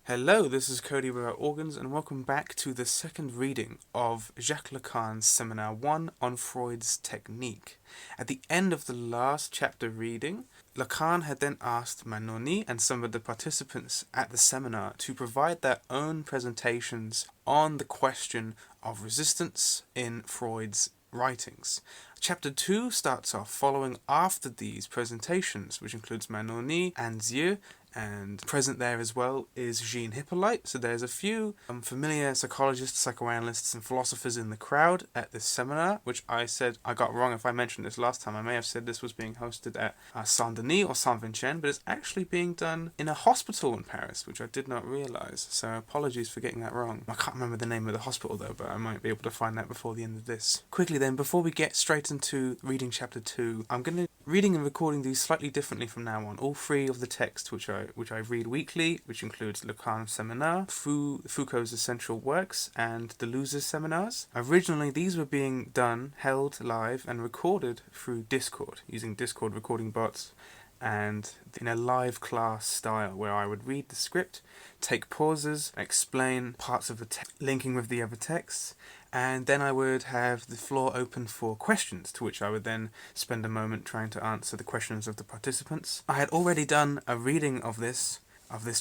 Hello, this is Cody without organs, and welcome back to the second reading of Jacques Lacan's Seminar 1 on Freud's technique. At the end of the last chapter reading, Lacan had then asked Manoni and some of the participants at the seminar to provide their own presentations on the question of resistance in Freud's writings. Chapter 2 starts off following after these presentations, which includes Manoni and Zieu, and present there as well is Jean Hippolyte. So there's a few familiar psychologists, psychoanalysts, and philosophers in the crowd at this seminar, which I said I got wrong if I mentioned this last time. I may have said this was being hosted at Saint-Denis or Saint-Vincent, but it's actually being done in a hospital in Paris, which I did not realise. So apologies for getting that wrong. I can't remember the name of the hospital though, but I might be able to find that before the end of this. Quickly then, before we get straight into reading chapter 2, I'm going to reading and recording these slightly differently from now on. All three of the texts which I read weekly, which includes Lacan's Seminar, Foucault's Essential Works, and Deleuze's Seminars. Originally, these were being held live and recorded through Discord, using Discord recording bots, and in a live class style where I would read the script, take pauses, explain parts of the text, linking with the other texts, and then I would have the floor open for questions, to which I would then spend a moment trying to answer the questions of the participants. I had already done a reading of this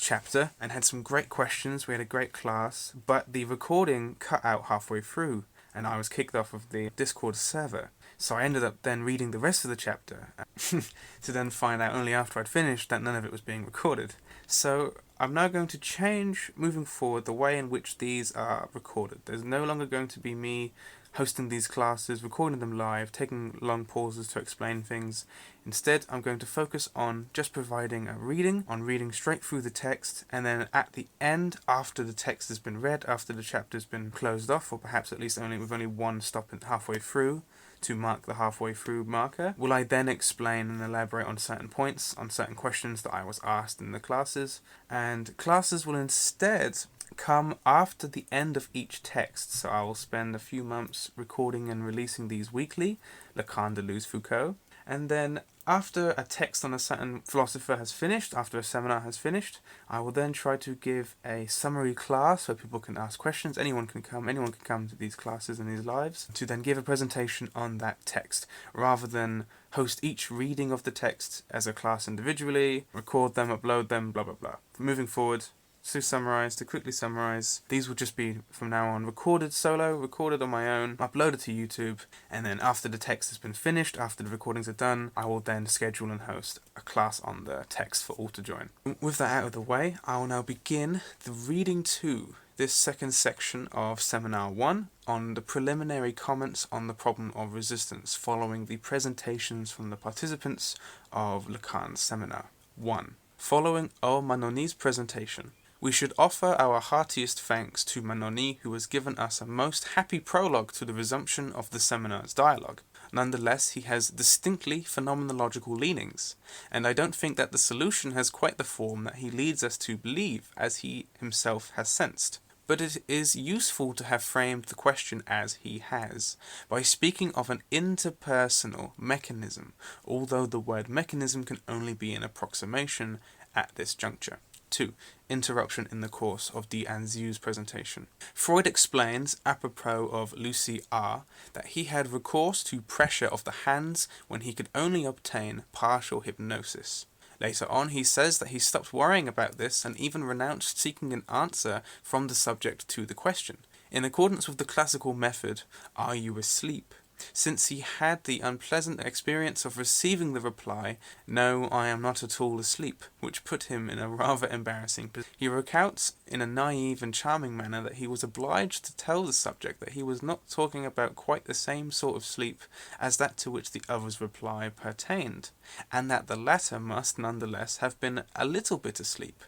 chapter and had some great questions. We had a great class, but the recording cut out halfway through and I was kicked off of the Discord server. So I ended up then reading the rest of the chapter to then find out only after I'd finished that none of it was being recorded. So I'm now going to change, moving forward, the way in which these are recorded. There's no longer going to be me hosting these classes, recording them live, taking long pauses to explain things. Instead, I'm going to focus on just providing a reading, on reading straight through the text, and then at the end, after the text has been read, after the chapter has been closed off, or perhaps at least with only one stop halfway through, to mark the halfway through marker, will I then explain and elaborate on certain points, on certain questions that I was asked in the classes, and classes will instead come after the end of each text. So I will spend a few months recording and releasing these weekly, Lacan, Deleuze, Foucault, and then after a text on a certain philosopher has finished, after a seminar has finished, I will then try to give a summary class where people can ask questions. Anyone can come to these classes and these lives to then give a presentation on that text, rather than host each reading of the text as a class individually, record them, upload them, blah blah blah. Moving forward, to quickly summarize, these will just be from now on recorded on my own, uploaded to YouTube, and then after the text has been finished, after the recordings are done, I will then schedule and host a class on the text for all to join. With that out of the way, I will now begin the reading to this second section of Seminar 1 on the preliminary comments on the problem of resistance following the presentations from the participants of Lacan's Seminar 1. Following O. Manoni's presentation, we should offer our heartiest thanks to Manoni, who has given us a most happy prologue to the resumption of the seminar's dialogue. Nonetheless, he has distinctly phenomenological leanings, and I don't think that the solution has quite the form that he leads us to believe, as he himself has sensed. But it is useful to have framed the question as he has, by speaking of an interpersonal mechanism, although the word mechanism can only be an approximation at this juncture. 2. Interruption in the course of D. Anzieu's presentation. Freud explains, apropos of Lucy R., that he had recourse to pressure of the hands when he could only obtain partial hypnosis. Later on, he says that he stopped worrying about this and even renounced seeking an answer from the subject to the question. In accordance with the classical method, "Are you asleep?" since he had the unpleasant experience of receiving the reply, "No, I am not at all asleep," which put him in a rather embarrassing position. He recounts in a naive and charming manner that he was obliged to tell the subject that he was not talking about quite the same sort of sleep as that to which the other's reply pertained, and that the latter must nonetheless have been a little bit asleep.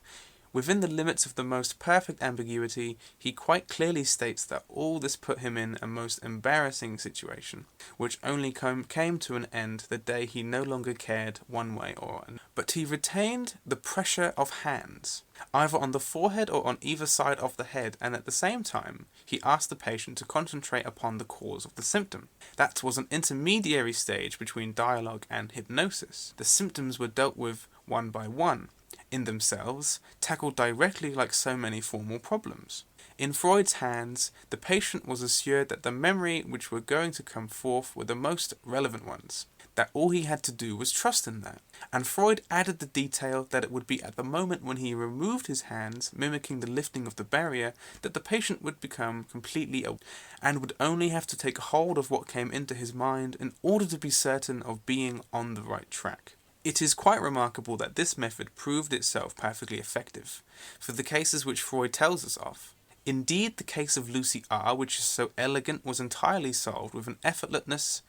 Within the limits of the most perfect ambiguity, he quite clearly states that all this put him in a most embarrassing situation, which only came to an end the day he no longer cared one way or another. But he retained the pressure of hands, either on the forehead or on either side of the head, and at the same time he asked the patient to concentrate upon the cause of the symptom. That was an intermediary stage between dialogue and hypnosis. The symptoms were dealt with one by one. in themselves, tackle directly like so many formal problems. In Freud's hands, the patient was assured that the memory which were going to come forth were the most relevant ones, that all he had to do was trust in that. And Freud added the detail that it would be at the moment when he removed his hands, mimicking the lifting of the barrier, that the patient would become completely aware and would only have to take hold of what came into his mind in order to be certain of being on the right track. It is quite remarkable that this method proved itself perfectly effective for the cases which Freud tells us of. Indeed, the case of Lucy R., which is so elegant, was entirely solved with an effortlessness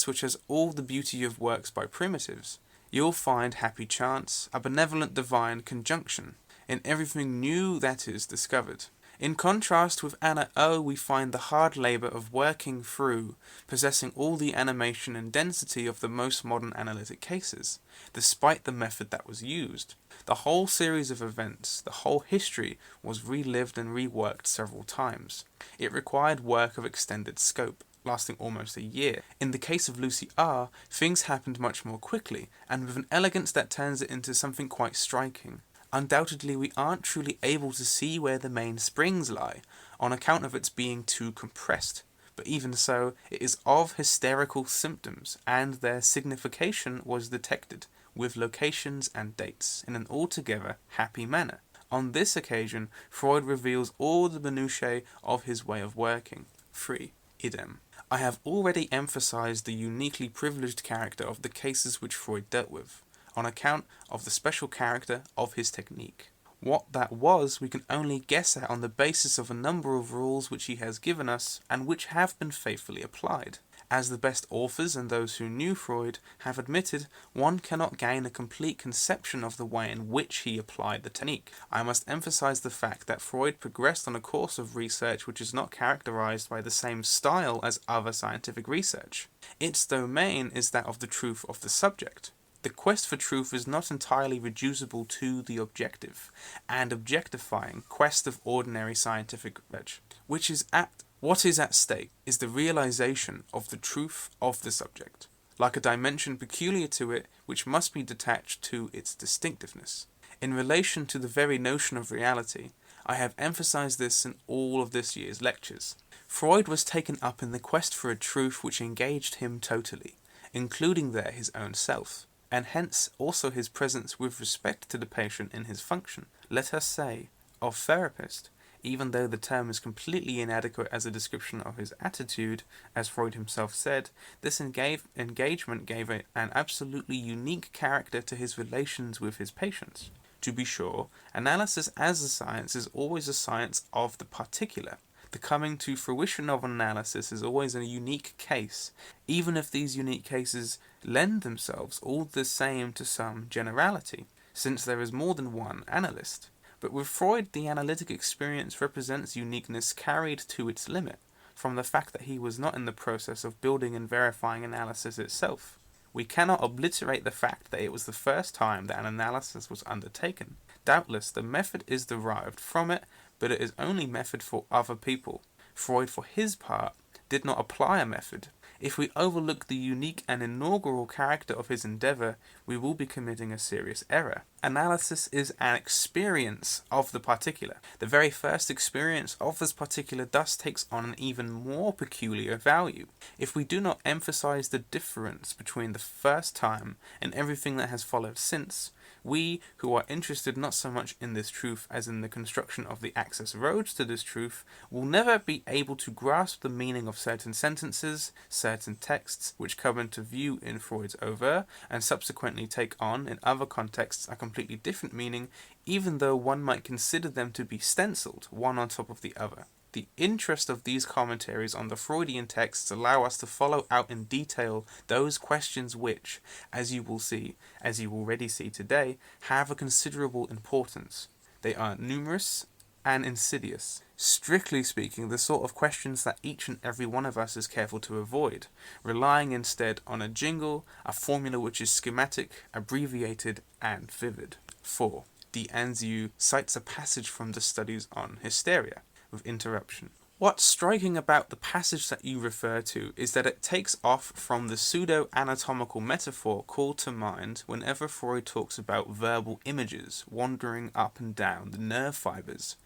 which has all the beauty of works by primitives. You'll find happy chance, a benevolent divine conjunction, in everything new that is discovered. In contrast with Anna O, we find the hard labour of working through, possessing all the animation and density of the most modern analytic cases, despite the method that was used. The whole series of events, the whole history, was relived and reworked several times. It required work of extended scope, lasting almost a year. In the case of Lucy R., things happened much more quickly, and with an elegance that turns it into something quite striking. Undoubtedly, we aren't truly able to see where the main springs lie, on account of its being too compressed. But even so, it is of hysterical symptoms, and their signification was detected, with locations and dates, in an altogether happy manner. On this occasion, Freud reveals all the minutiae of his way of working. 3. Idem. I have already emphasized the uniquely privileged character of the cases which Freud dealt with, on account of the special character of his technique. What that was, we can only guess at on the basis of a number of rules which he has given us, and which have been faithfully applied. As the best authors and those who knew Freud have admitted, one cannot gain a complete conception of the way in which he applied the technique. I must emphasize the fact that Freud progressed on a course of research which is not characterized by the same style as other scientific research. Its domain is that of the truth of the subject. The quest for truth is not entirely reducible to the objective and objectifying quest of ordinary scientific research, what is at stake is the realization of the truth of the subject, like a dimension peculiar to it which must be detached to its distinctiveness. In relation to the very notion of reality, I have emphasized this in all of this year's lectures. Freud was taken up in the quest for a truth which engaged him totally, including there his own self, and hence also his presence with respect to the patient in his function, let us say, of therapist, even though the term is completely inadequate as a description of his attitude. As Freud himself said, this engagement gave an absolutely unique character to his relations with his patients. To be sure, analysis as a science is always a science of the particular. The coming to fruition of an analysis is always a unique case, even if these unique cases lend themselves all the same to some generality, since there is more than one analyst. But with Freud, the analytic experience represents uniqueness carried to its limit, from the fact that he was not in the process of building and verifying analysis itself. We cannot obliterate the fact that it was the first time that an analysis was undertaken. Doubtless, the method is derived from it, but it is only method for other people. Freud, for his part, did not apply a method. If we overlook the unique and inaugural character of his endeavour, we will be committing a serious error. Analysis is an experience of the particular. The very first experience of this particular thus takes on an even more peculiar value. If we do not emphasize the difference between the first time and everything that has followed since, we, who are interested not so much in this truth as in the construction of the access roads to this truth, will never be able to grasp the meaning of certain sentences, certain texts, which come into view in Freud's oeuvre, and subsequently take on, in other contexts, a completely different meaning, even though one might consider them to be stenciled, one on top of the other. The interest of these commentaries on the Freudian texts allow us to follow out in detail those questions which, as you already see today, have a considerable importance. They are numerous and insidious. Strictly speaking, the sort of questions that each and every one of us is careful to avoid, relying instead on a jingle, a formula which is schematic, abbreviated, and vivid. 4. D'Anzieu cites a passage from the studies on hysteria, with interruption. What's striking about the passage that you refer to is that it takes off from the pseudo-anatomical metaphor called to mind whenever Freud talks about verbal images wandering up and down the nerve fibers.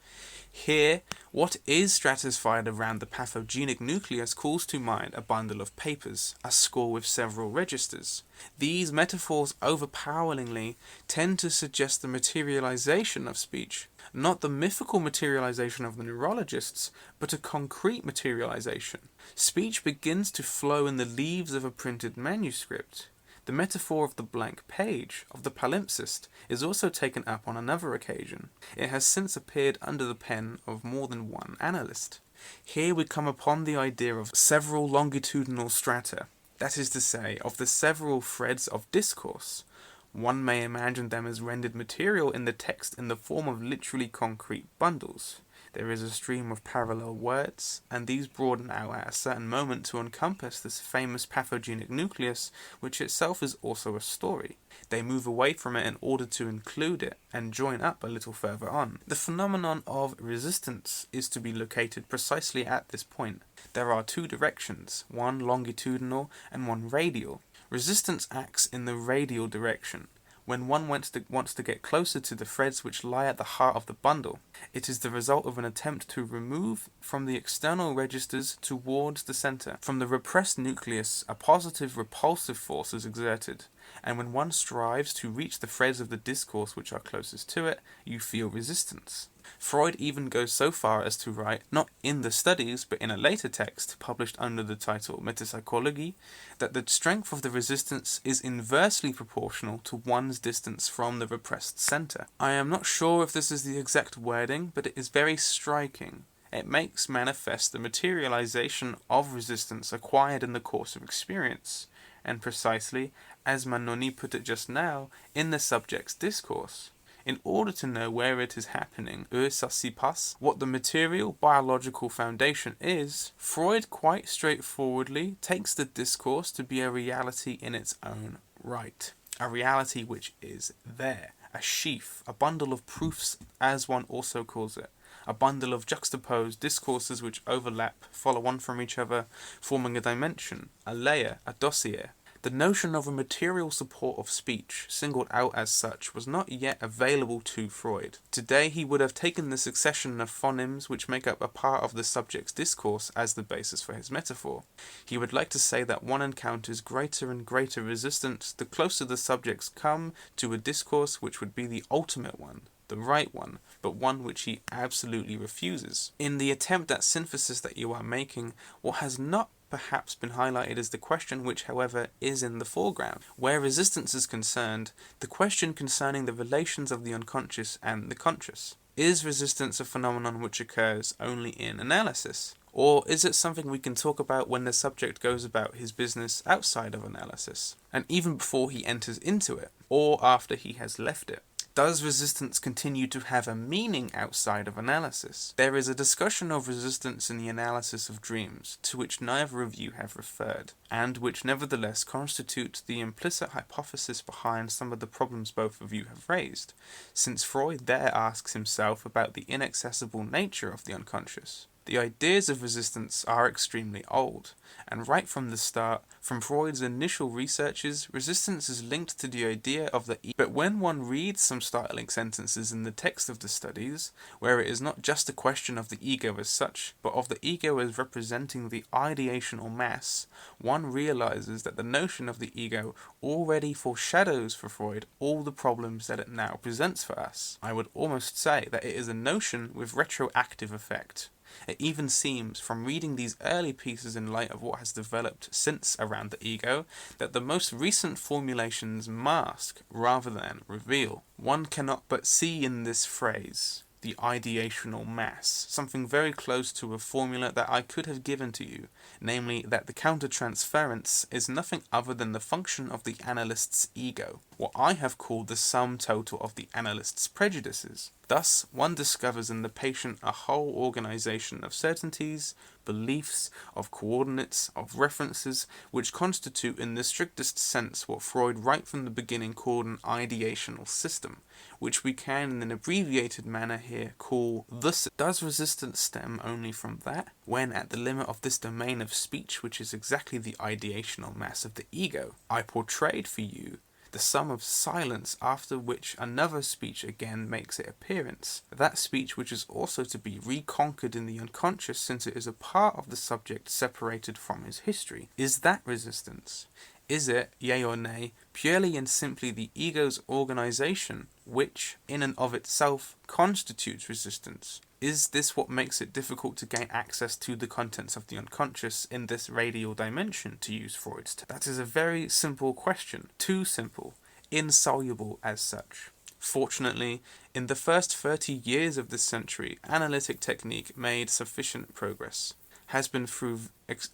Here, what is stratified around the pathogenic nucleus calls to mind a bundle of papers, a score with several registers. These metaphors overpoweringly tend to suggest the materialization of speech, not the mythical materialization of the neurologists, but a concrete materialization. Speech begins to flow in the leaves of a printed manuscript. The metaphor of the blank page, of the palimpsest, is also taken up on another occasion. It has since appeared under the pen of more than one analyst. Here we come upon the idea of several longitudinal strata, that is to say, of the several threads of discourse. One may imagine them as rendered material in the text in the form of literally concrete bundles. There is a stream of parallel words, and these broaden out at a certain moment to encompass this famous pathogenic nucleus, which itself is also a story. They move away from it in order to include it, and join up a little further on. The phenomenon of resistance is to be located precisely at this point. There are two directions, one longitudinal and one radial. Resistance acts in the radial direction. When one wants to get closer to the threads which lie at the heart of the bundle, it is the result of an attempt to remove from the external registers towards the center. From the repressed nucleus, a positive repulsive force is exerted, and when one strives to reach the threads of the discourse which are closest to it, you feel resistance. Freud even goes so far as to write, not in the studies, but in a later text published under the title Metapsychology, that the strength of the resistance is inversely proportional to one's distance from the repressed center. I am not sure if this is the exact wording, but it is very striking. It makes manifest the materialization of resistance acquired in the course of experience, and precisely, as Manoni put it just now, in the subject's discourse. In order to know where it is happening, ça s'y passe, what the material biological foundation is, Freud quite straightforwardly takes the discourse to be a reality in its own right. A reality which is there. A sheaf, a bundle of proofs, as one also calls it. A bundle of juxtaposed discourses which overlap, follow on from each other, forming a dimension, a layer, a dossier. The notion of a material support of speech, singled out as such, was not yet available to Freud. Today he would have taken the succession of phonemes which make up a part of the subject's discourse as the basis for his metaphor. He would like to say that one encounters greater and greater resistance the closer the subjects come to a discourse which would be the ultimate one, the right one, but one which he absolutely refuses. In the attempt at synthesis that you are making, what has not perhaps been highlighted is the question which, however, is in the foreground. Where resistance is concerned, the question concerning the relations of the unconscious and the conscious. Is resistance a phenomenon which occurs only in analysis? Or is it something we can talk about when the subject goes about his business outside of analysis, and even before he enters into it, or after he has left it? Does resistance continue to have a meaning outside of analysis? There is a discussion of resistance in the analysis of dreams, to which neither of you have referred, and which nevertheless constitutes the implicit hypothesis behind some of the problems both of you have raised, since Freud there asks himself about the inaccessible nature of the unconscious. The ideas of resistance are extremely old, and right from the start, from Freud's initial researches, resistance is linked to the idea of the ego. But when one reads some startling sentences in the text of the studies, where it is not just a question of the ego as such, but of the ego as representing the ideational mass, one realizes that the notion of the ego already foreshadows for Freud all the problems that it now presents for us. I would almost say that it is a notion with retroactive effect. It even seems, from reading these early pieces in light of what has developed since around the ego, that the most recent formulations mask rather than reveal. One cannot but see in this phrase, the ideational mass, something very close to a formula that I could have given to you, namely that the countertransference is nothing other than the function of the analyst's ego, what I have called the sum total of the analyst's prejudices. Thus, one discovers in the patient a whole organization of certainties, beliefs, of coordinates, of references, which constitute in the strictest sense what Freud right from the beginning called an ideational system, which we can in an abbreviated manner here call the system. Does resistance stem only from that, when at the limit of this domain of speech, which is exactly the ideational mass of the ego, I portrayed for you the sum of silence, after which another speech again makes its appearance, that speech which is also to be reconquered in the unconscious, since it is a part of the subject separated from his history. Is that resistance? Is it, yea or nay, purely and simply the ego's organization, which, in and of itself, constitutes resistance? Is this what makes it difficult to gain access to the contents of the unconscious in this radial dimension, to use Freud's term? That is a very simple question. Too simple. Insoluble as such. Fortunately, in the first 30 years of this century, analytic technique made sufficient progress, has been through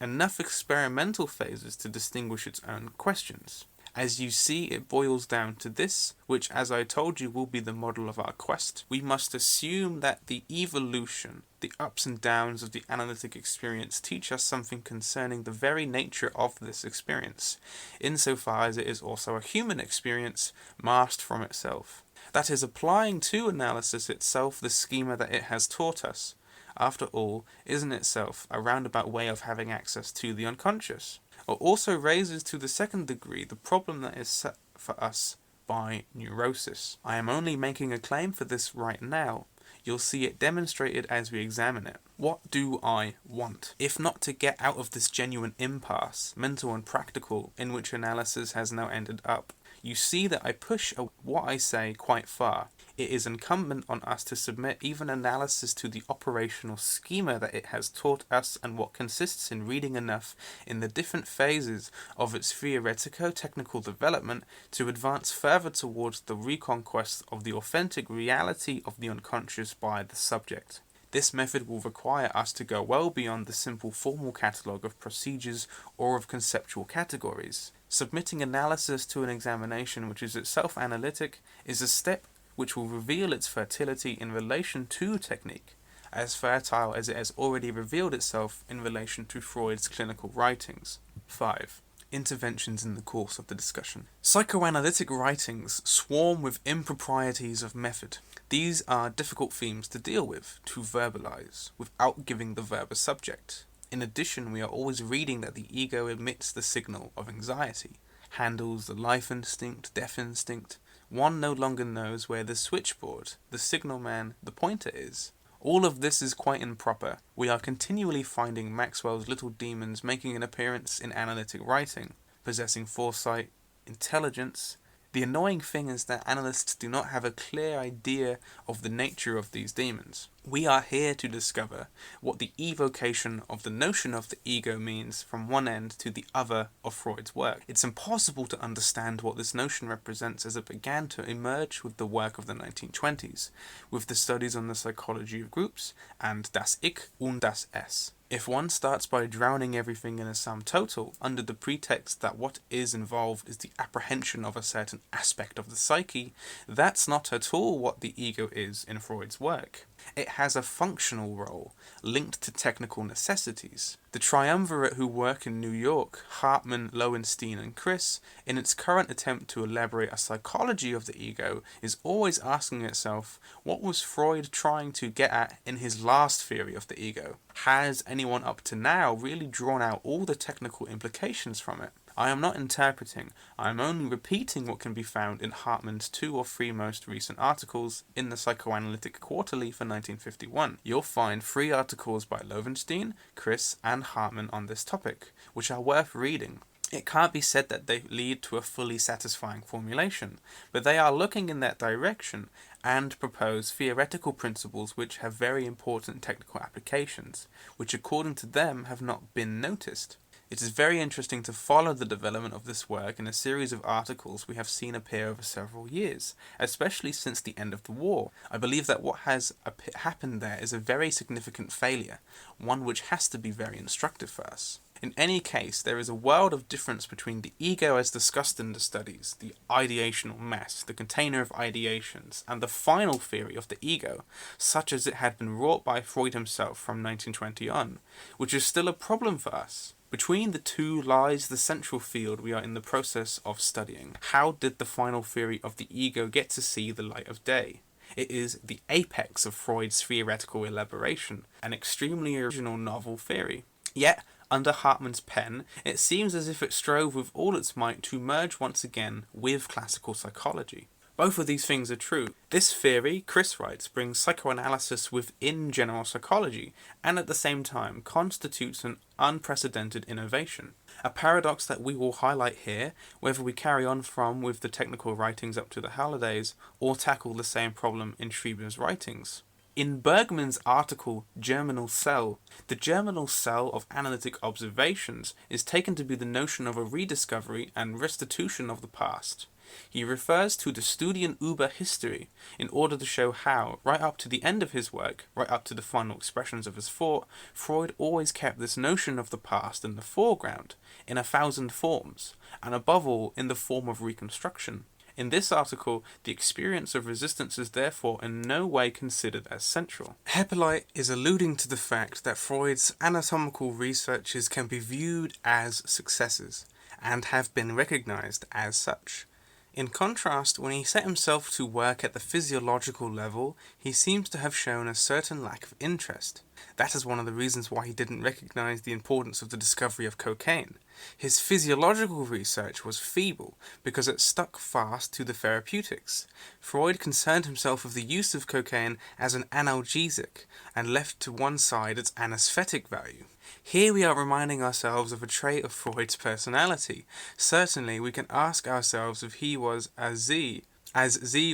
enough experimental phases to distinguish its own questions. As you see, it boils down to this, which, as I told you, will be the model of our quest. We must assume that the evolution, the ups and downs of the analytic experience teach us something concerning the very nature of this experience, insofar as it is also a human experience masked from itself. That is, applying to analysis itself the schema that it has taught us, after all, is in itself a roundabout way of having access to the unconscious. It also raises to the second degree the problem that is set for us by neurosis. I am only making a claim for this right now. You'll see it demonstrated as we examine it. What do I want? If not to get out of this genuine impasse, mental and practical, in which analysis has now ended up, you see that I push what I say quite far. It is incumbent on us to submit even analysis to the operational schema that it has taught us, and what consists in reading enough in the different phases of its theoretico-technical development to advance further towards the reconquest of the authentic reality of the unconscious by the subject. This method will require us to go well beyond the simple formal catalogue of procedures or of conceptual categories. Submitting analysis to an examination which is itself analytic is a step which will reveal its fertility in relation to technique, as fertile as it has already revealed itself in relation to Freud's clinical writings. 5. Interventions in the course of the discussion. Psychoanalytic writings swarm with improprieties of method. These are difficult themes to deal with, to verbalize, without giving the verb a subject. In addition, we are always reading that the ego emits the signal of anxiety, handles the life instinct, death instinct. One no longer knows where the switchboard, the signal man, the pointer is. All of this is quite improper. We are continually finding Maxwell's little demons making an appearance in analytic writing, possessing foresight, intelligence. The annoying thing is that analysts do not have a clear idea of the nature of these demons. We are here to discover what the evocation of the notion of the ego means from one end to the other of Freud's work. It's impossible to understand what this notion represents as it began to emerge with the work of the 1920s, with the studies on the psychology of groups and das Ich und das Es. If one starts by drowning everything in a sum total, under the pretext that what is involved is the apprehension of a certain aspect of the psyche, that's not at all what the ego is in Freud's work. It has a functional role, linked to technical necessities. The triumvirate who work in New York, Hartman, Lowenstein and Chris, in its current attempt to elaborate a psychology of the ego, is always asking itself, what was Freud trying to get at in his last theory of the ego? Has anyone up to now really drawn out all the technical implications from it? I am not interpreting, I am only repeating what can be found in Hartman's 2 or 3 most recent articles in the Psychoanalytic Quarterly for 1951. You'll find 3 articles by Lowenstein, Chris and Hartman on this topic, which are worth reading. It can't be said that they lead to a fully satisfying formulation, but they are looking in that direction and propose theoretical principles which have very important technical applications, which according to them have not been noticed. It is very interesting to follow the development of this work in a series of articles we have seen appear over several years, especially since the end of the war. I believe that what has happened there is a very significant failure, one which has to be very instructive for us. In any case, there is a world of difference between the ego as discussed in the studies, the ideational mess, the container of ideations, and the final theory of the ego, such as it had been wrought by Freud himself from 1920 on, which is still a problem for us. Between the two lies the central field we are in the process of studying. How did the final theory of the ego get to see the light of day? It is the apex of Freud's theoretical elaboration, an extremely original novel theory. Yet, under Hartmann's pen, it seems as if it strove with all its might to merge once again with classical psychology. Both of these things are true. This theory, Chris writes, brings psychoanalysis within general psychology, and at the same time constitutes an unprecedented innovation. A paradox that we will highlight here, whether we carry on with the technical writings up to the holidays, or tackle the same problem in Schreber's writings. In Bergman's article Germinal Cell, the germinal cell of analytic observations is taken to be the notion of a rediscovery and restitution of the past. He refers to the Studien über History in order to show how, right up to the end of his work, right up to the final expressions of his thought, Freud always kept this notion of the past in the foreground, in 1,000 forms, and above all in the form of reconstruction. In this article, the experience of resistance is therefore in no way considered as central. Hippolyte is alluding to the fact that Freud's anatomical researches can be viewed as successes, and have been recognized as such. In contrast, when he set himself to work at the physiological level, he seems to have shown a certain lack of interest. That is one of the reasons why he didn't recognize the importance of the discovery of cocaine. His physiological research was feeble because it stuck fast to the therapeutics. Freud concerned himself with the use of cocaine as an analgesic and left to one side its anesthetic value. Here we are reminding ourselves of a trait of Freud's personality. Certainly we can ask ourselves if he was as Z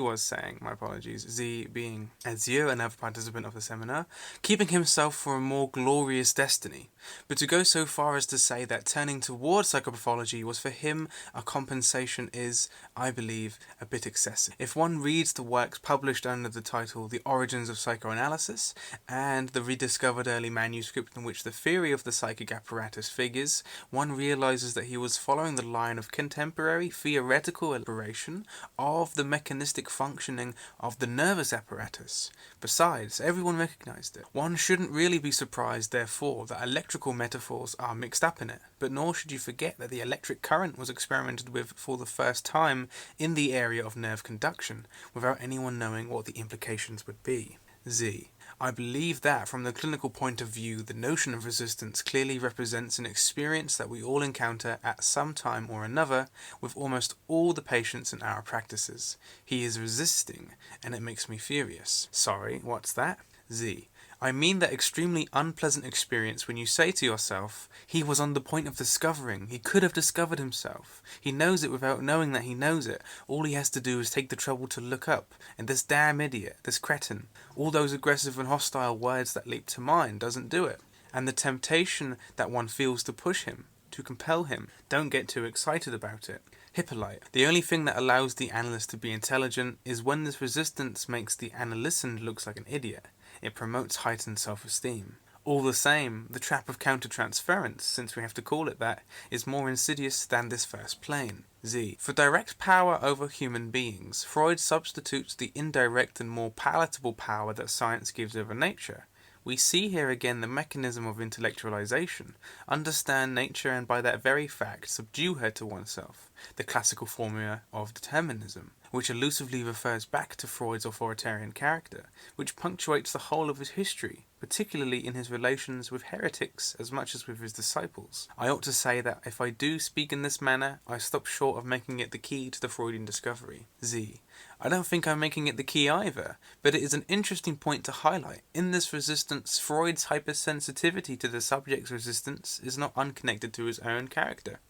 was saying, my apologies, Z being Azure, another participant of the seminar, keeping himself for a more glorious destiny. But to go so far as to say that turning towards psychopathology was for him a compensation is, I believe, a bit excessive. If one reads the works published under the title The Origins of Psychoanalysis, and the rediscovered early manuscript in which the theory of the psychic apparatus figures, one realizes that he was following the line of contemporary theoretical elaboration of the mechanistic functioning of the nervous apparatus. Besides, everyone recognized it. One shouldn't really be surprised, therefore, that electrical metaphors are mixed up in it, but nor should you forget that the electric current was experimented with for the first time in the area of nerve conduction, without anyone knowing what the implications would be. Z. I believe that, from the clinical point of view, the notion of resistance clearly represents an experience that we all encounter at some time or another with almost all the patients in our practices. He is resisting, and it makes me furious. Sorry, what's that? Z. I mean that extremely unpleasant experience when you say to yourself, he was on the point of discovering, he could have discovered himself. He knows it without knowing that he knows it. All he has to do is take the trouble to look up, and this damn idiot, this cretin, all those aggressive and hostile words that leap to mind doesn't do it. And the temptation that one feels to push him, to compel him, don't get too excited about it. Hippolyte. The only thing that allows the analyst to be intelligent is when this resistance makes the analysand look like an idiot. It promotes heightened self-esteem. All the same, the trap of countertransference, since we have to call it that, is more insidious than this first plane. Z. For direct power over human beings, Freud substitutes the indirect and more palatable power that science gives over nature. We see here again the mechanism of intellectualization, understand nature and by that very fact subdue her to oneself, the classical formula of determinism, which elusively refers back to Freud's authoritarian character, which punctuates the whole of his history, particularly in his relations with heretics as much as with his disciples. I ought to say that if I do speak in this manner, I stop short of making it the key to the Freudian discovery. Z. I don't think I'm making it the key either, but it is an interesting point to highlight. In this resistance, Freud's hypersensitivity to the subject's resistance is not unconnected to his own character.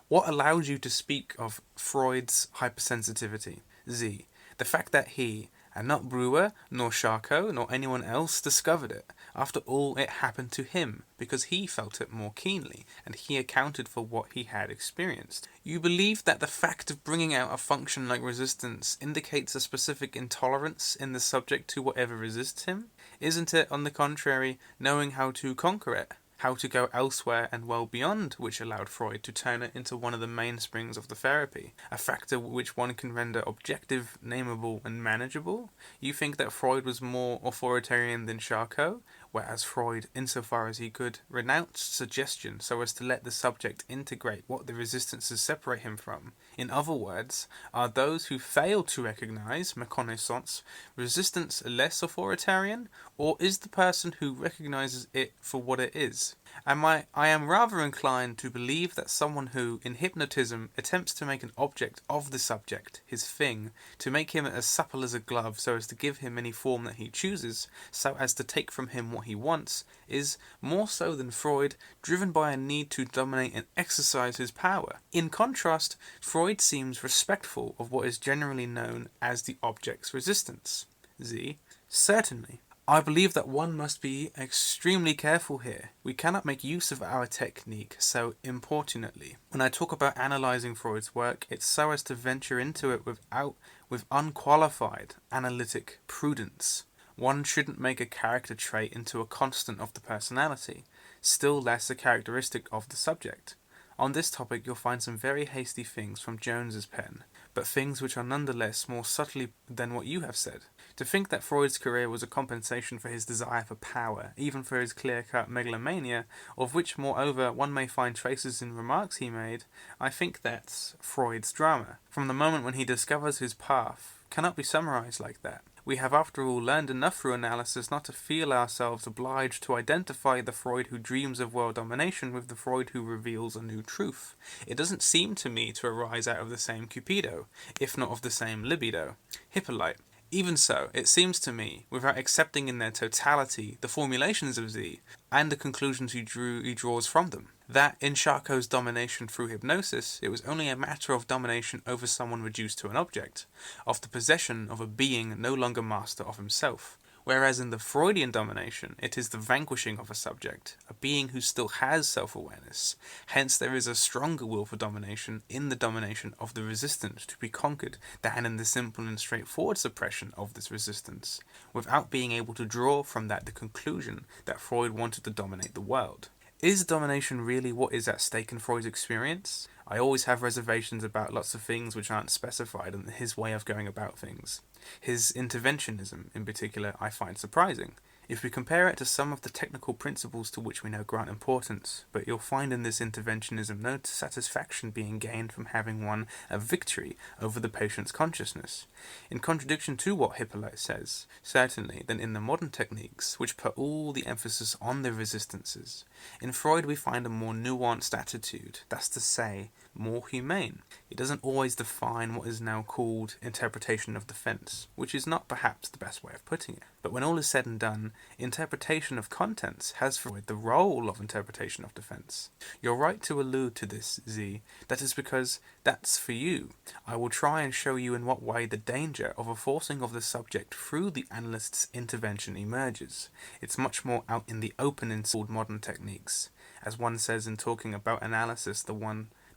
What allows you to speak of Freud's hypersensitivity? Z. The fact that he, and not Brewer, nor Charcot, nor anyone else, discovered it. After all, it happened to him, because he felt it more keenly, and he accounted for what he had experienced. You believe that the fact of bringing out a function like resistance indicates a specific intolerance in the subject to whatever resists him? Isn't it, on the contrary, knowing how to conquer it? how to go elsewhere and well beyond, which allowed Freud to turn it into one of the mainsprings of the therapy, a factor which one can render objective, nameable, and manageable. You think that Freud was more authoritarian than Charcot, whereas Freud, insofar as he could, renounced suggestion so as to let the subject integrate what the resistances separate him from. In other words, are those who fail to recognize méconnaissance resistance less authoritarian, or is the person who recognizes it for what it is? I am rather inclined to believe that someone who, in hypnotism, attempts to make an object of the subject, his thing, to make him as supple as a glove so as to give him any form that he chooses, so as to take from him what he wants, is, more so than Freud, driven by a need to dominate and exercise his power. In contrast, Freud seems respectful of what is generally known as the object's resistance. Z. Certainly. I believe that one must be extremely careful here. We cannot make use of our technique so importunately. When I talk about analysing Freud's work, it's so as to venture into it with unqualified analytic prudence. One shouldn't make a character trait into a constant of the personality, still less a characteristic of the subject. On this topic you'll find some very hasty things from Jones's pen, but things which are nonetheless more subtly than what you have said. To think that Freud's career was a compensation for his desire for power, even for his clear-cut megalomania, of which moreover one may find traces in remarks he made, I think that's Freud's drama. From the moment when he discovers his path, cannot be summarized like that. We have after all learned enough through analysis not to feel ourselves obliged to identify the Freud who dreams of world domination with the Freud who reveals a new truth. It doesn't seem to me to arise out of the same Cupido, if not of the same libido. Hippolyte. Even so, it seems to me, without accepting in their totality the formulations of Z and the conclusions he draws from them, that in Charcot's domination through hypnosis, it was only a matter of domination over someone reduced to an object, of the possession of a being no longer master of himself. Whereas in the Freudian domination, it is the vanquishing of a subject, a being who still has self-awareness. Hence there is a stronger will for domination in the domination of the resistant to be conquered than in the simple and straightforward suppression of this resistance, without being able to draw from that the conclusion that Freud wanted to dominate the world. Is domination really what is at stake in Freud's experience? I always have reservations about lots of things which aren't specified in his way of going about things. His interventionism, in particular, I find surprising. If we compare it to some of the technical principles to which we now grant importance, but you'll find in this interventionism no satisfaction being gained from having won a victory over the patient's consciousness. In contradiction to what Hippolyte says, certainly, than in the modern techniques, which put all the emphasis on the resistances. In Freud we find a more nuanced attitude, that's to say, more humane. It doesn't always define what is now called interpretation of defense, which is not perhaps the best way of putting it. But when all is said and done, interpretation of contents has for it the role of interpretation of defense. You're right to allude to this, Z. That is because that's for you. I will try and show you in what way the danger of a forcing of the subject through the analyst's intervention emerges. It's much more out in the open in modern techniques, as one says in talking about analysis, the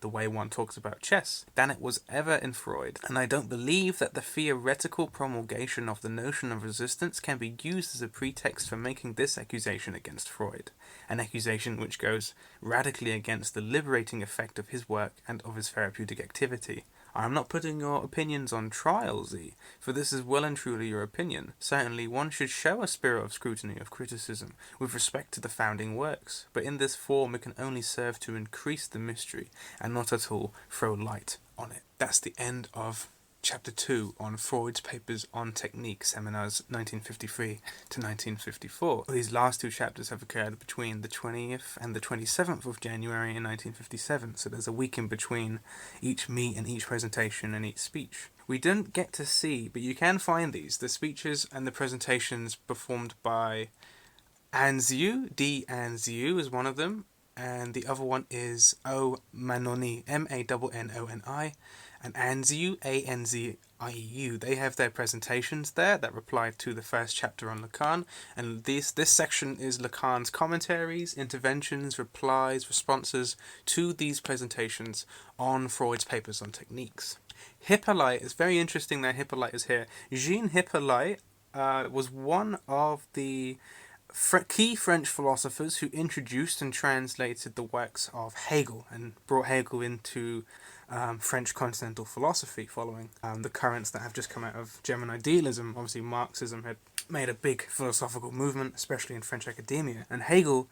way one talks about chess, than it was ever in Freud, and I don't believe that the theoretical promulgation of the notion of resistance can be used as a pretext for making this accusation against Freud, an accusation which goes radically against the liberating effect of his work and of his therapeutic activity. I am not putting your opinions on trial, Z, for this is well and truly your opinion. Certainly one should show a spirit of scrutiny, of criticism, with respect to the founding works, but in this form it can only serve to increase the mystery, and not at all throw light on it. That's the end of Chapter 2 on Freud's Papers on Technique, Seminars 1953 to 1954. These last two chapters have occurred between the 20th and the 27th of January in 1957, so there's a week in between each meet and each presentation and each speech. We didn't get to see, but you can find these, the speeches and the presentations performed by Anziu. D. Anziu is one of them, and the other one is O. Mannoni, Mannoni, and Anziu, Anziu. They have their presentations there that reply to the first chapter on Lacan, and this section is Lacan's commentaries, interventions, replies, responses to these presentations on Freud's Papers on Techniques. Hippolyte, it's very interesting that Hippolyte is here. Jean Hippolyte was one of the key French philosophers who introduced and translated the works of Hegel and brought Hegel into French continental philosophy following the currents that have just come out of German idealism. Obviously, Marxism had made a big philosophical movement, especially in French academia, and Hegel,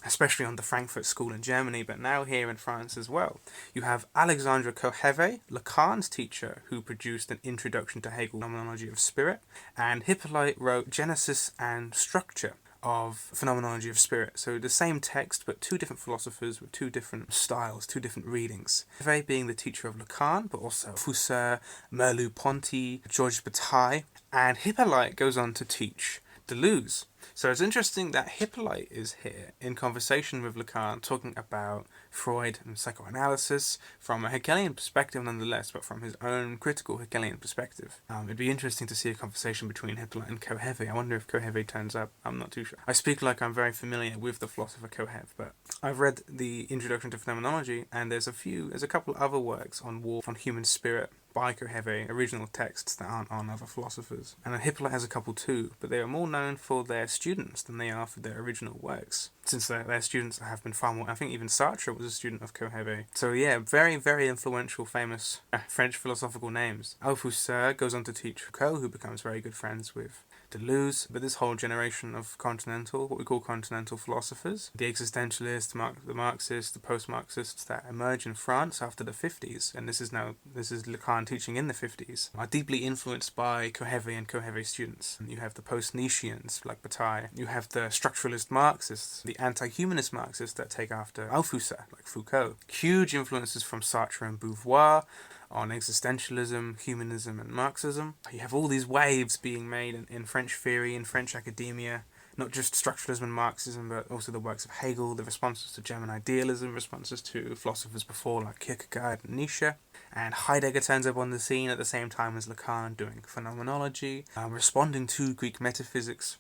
especially on the Frankfurt School in Germany, but now here in France as well. You have Alexandre Cohevet, Lacan's teacher, who produced an introduction to Hegel's phenomenology of spirit, and Hippolyte wrote Genesis and Structure of phenomenology of spirit. So the same text, but two different philosophers with two different styles, two different readings. Cohevet being the teacher of Lacan, but also Fusser, Merleau-Ponty, Georges Bataille, and Hippolyte goes on to teach Deleuze. So it's interesting that Hippolyte is here in conversation with Lacan, talking about Freud and psychoanalysis from a Hegelian perspective nonetheless, but from his own critical Hegelian perspective. It'd be interesting to see a conversation between Hippolyte and Cohevet. I wonder if Cohevet turns up. I'm not too sure. I speak like I'm very familiar with the philosopher Cohevet, but I've read the Introduction to Phenomenology, and there's a couple other works on Wolf, on human spirit, by Cohevet, original texts that aren't on other philosophers. And Hippolyte has a couple too, but they are more known for their students than they are for their original works, since their students have been far more. I think even Sartre was a student of Cohevet. So yeah, very, very influential, famous French philosophical names. Althusser goes on to teach Foucault, who becomes very good friends with Deleuze, but this whole generation of what we call continental philosophers, the existentialists, the Marxists, the post-Marxists that emerge in France after the 50s, and this is Lacan teaching in the 50s, are deeply influenced by Cohevet and Cohevet students. You have the post-Nietzscheans like Bataille, you have the structuralist Marxists, the anti-humanist Marxists that take after Althusser, like Foucault. Huge influences from Sartre and Beauvoir on existentialism, humanism, and Marxism. You have all these waves being made in French theory, in French academia, not just structuralism and Marxism, but also the works of Hegel, the responses to German idealism, responses to philosophers before like Kierkegaard and Nietzsche. And Heidegger turns up on the scene at the same time as Lacan, doing phenomenology, responding to Greek metaphysics,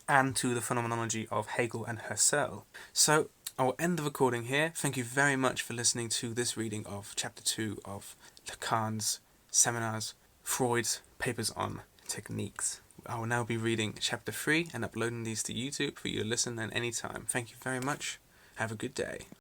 and to the phenomenology of Hegel and Husserl. So I'll end the recording here. Thank you very much for listening to this reading of Chapter 2 of Lacan's Seminars, Freud's Papers on Techniques. I will now be reading Chapter 3 and uploading these to YouTube for you to listen at any time. Thank you very much. Have a good day.